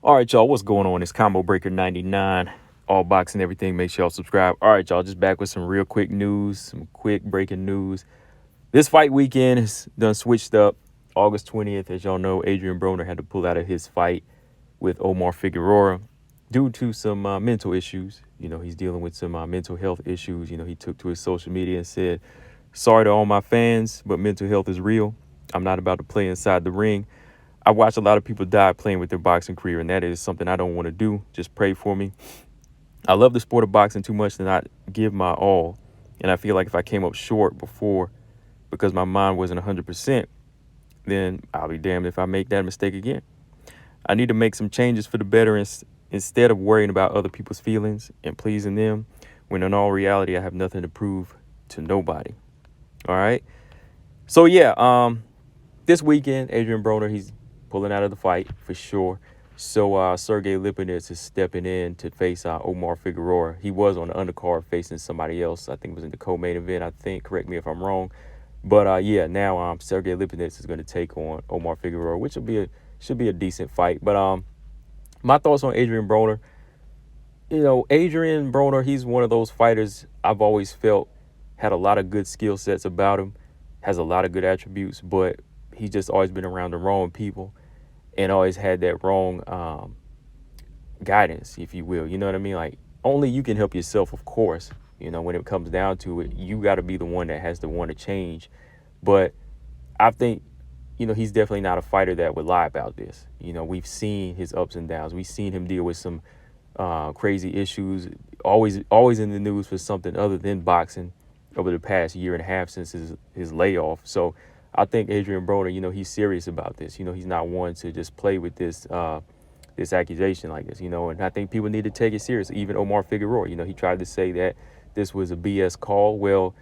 All right, y'all, what's going on? It's Combo Breaker 99, all boxing everything. Make sure y'all subscribe. All right, y'all, just back with some real quick news, some quick breaking news. This fight weekend is done switched up. August 20th, as y'all know, Adrien Broner had to pull out of his fight with Omar Figueroa due to some mental issues. You know, he's dealing with some mental health issues. You know, he took to his social media and said, "Sorry to all my fans, but mental health is real. I'm not about to play inside the ring. I watch a lot of people die playing with their boxing career, and that is something I don't want to do. Just pray for me. I love the sport of boxing too much to not give my all, and I feel like if I came up short before because my mind wasn't 100%, then I'll be damned if I make that mistake again. I need to make some changes for the better instead of worrying about other people's feelings and pleasing them, when in all reality, I have nothing to prove to nobody." All right. So, yeah, this weekend, Adrien Broner, he's pulling out of the fight for sure. So Sergey Lipinets is stepping in to face Omar Figueroa. He was on the undercard facing somebody else. I think it was in the co-main event, I think. Correct me if I'm wrong. But yeah, now Sergey Lipinets is going to take on Omar Figueroa, which should be a decent fight. But my thoughts on Adrien Broner. You know, Adrien Broner, he's one of those fighters I've always felt had a lot of good skill sets about him, has a lot of good attributes, but he's just always been around the wrong people and always had that wrong guidance, if you will. You know what I mean? Like, only you can help yourself, of course. You know, when it comes down to it, you got to be the one that has to want to change. But I think, you know, he's definitely not a fighter that would lie about this. You know, we've seen his ups and downs. We've seen him deal with some crazy issues, always in the news for something other than boxing over the past year and a half since his layoff. So I think Adrien Broner, you know, he's serious about this. You know, he's not one to just play with this accusation like this, you know, and I think people need to take it seriously. Even Omar Figueroa, you know, he tried to say that this was a BS call. Well,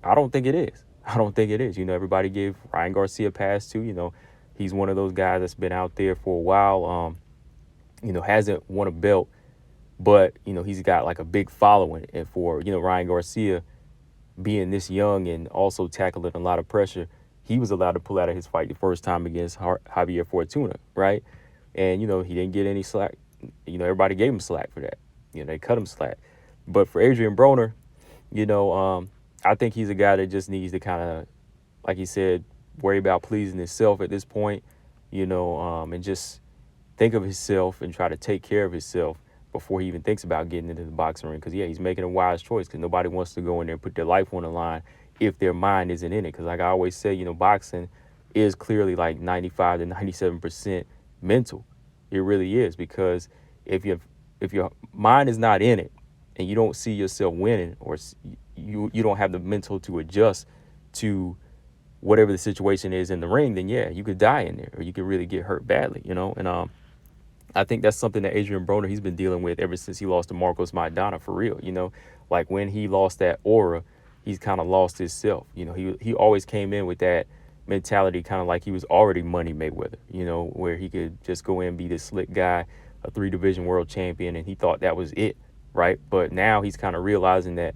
I don't think it is. I don't think it is. You know, everybody gave Ryan Garcia a pass too. You know, he's one of those guys that's been out there for a while, you know, hasn't won a belt, but, you know, he's got like a big following. And for, you know, Ryan Garcia being this young and also tackling a lot of pressure, he was allowed to pull out of his fight the first time against Javier Fortuna, right? And, you know, he didn't get any slack. You know, everybody gave him slack for that. You know, they cut him slack. But for Adrien Broner, you know, I think he's a guy that just needs to kind of, like he said, worry about pleasing himself at this point, you know, and just think of himself and try to take care of himself before he even thinks about getting into the boxing ring. Because, yeah, he's making a wise choice, because nobody wants to go in there and put their life on the line if their mind isn't in it. Because like I always say, you know, boxing is clearly like 95 to 97% mental. It really is, because if your mind is not in it and you don't see yourself winning, or you don't have the mental to adjust to whatever the situation is in the ring, then yeah, you could die in there, or you could really get hurt badly, you know. And I think that's something that Adrien Broner, he's been dealing with ever since he lost to Marcos Maidana, for real. You know, like when he lost that aura, he's kind of lost himself. You know, he always came in with that mentality, kind of like he was already Money Mayweather, you know, where he could just go in and be this slick guy, a 3-division world champion, and he thought that was it, right? But now he's kind of realizing that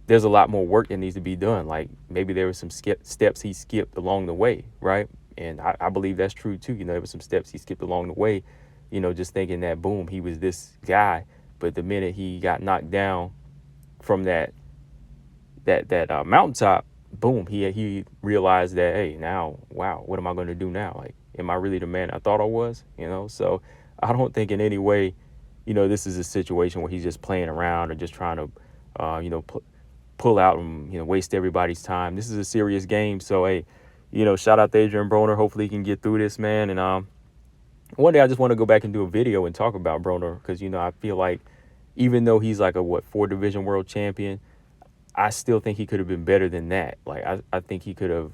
there's a lot more work that needs to be done. Like, maybe there were some steps he skipped along the way, right? And I believe that's true too. You know, there were some steps he skipped along the way, you know, just thinking that, boom, he was this guy. But the minute he got knocked down from that mountaintop, boom, he realized that, hey, now, wow, what am I going to do now? Like, am I really the man I thought I was? You know, so I don't think in any way, you know, this is a situation where he's just playing around or just trying to, you know, pull out and, you know, waste everybody's time. This is a serious game. So, hey, you know, shout out to Adrien Broner. Hopefully he can get through this, man. And one day I just want to go back and do a video and talk about Broner, because, you know, I feel like even though he's like a 4-division world champion, I still think he could have been better than that. Like, I think he could have,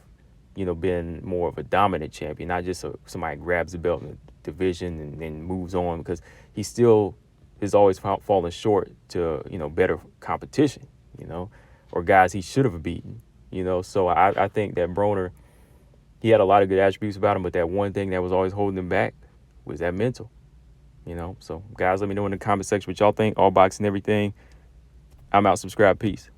you know, been more of a dominant champion, not just somebody grabs the belt in the division and then moves on, because he still has always fallen short to, you know, better competition, you know, or guys he should have beaten, you know. So I think that Broner, he had a lot of good attributes about him, but that one thing that was always holding him back was that mental, you know. So, guys, let me know in the comment section what y'all think. All boxing everything. I'm out. Subscribe. Peace.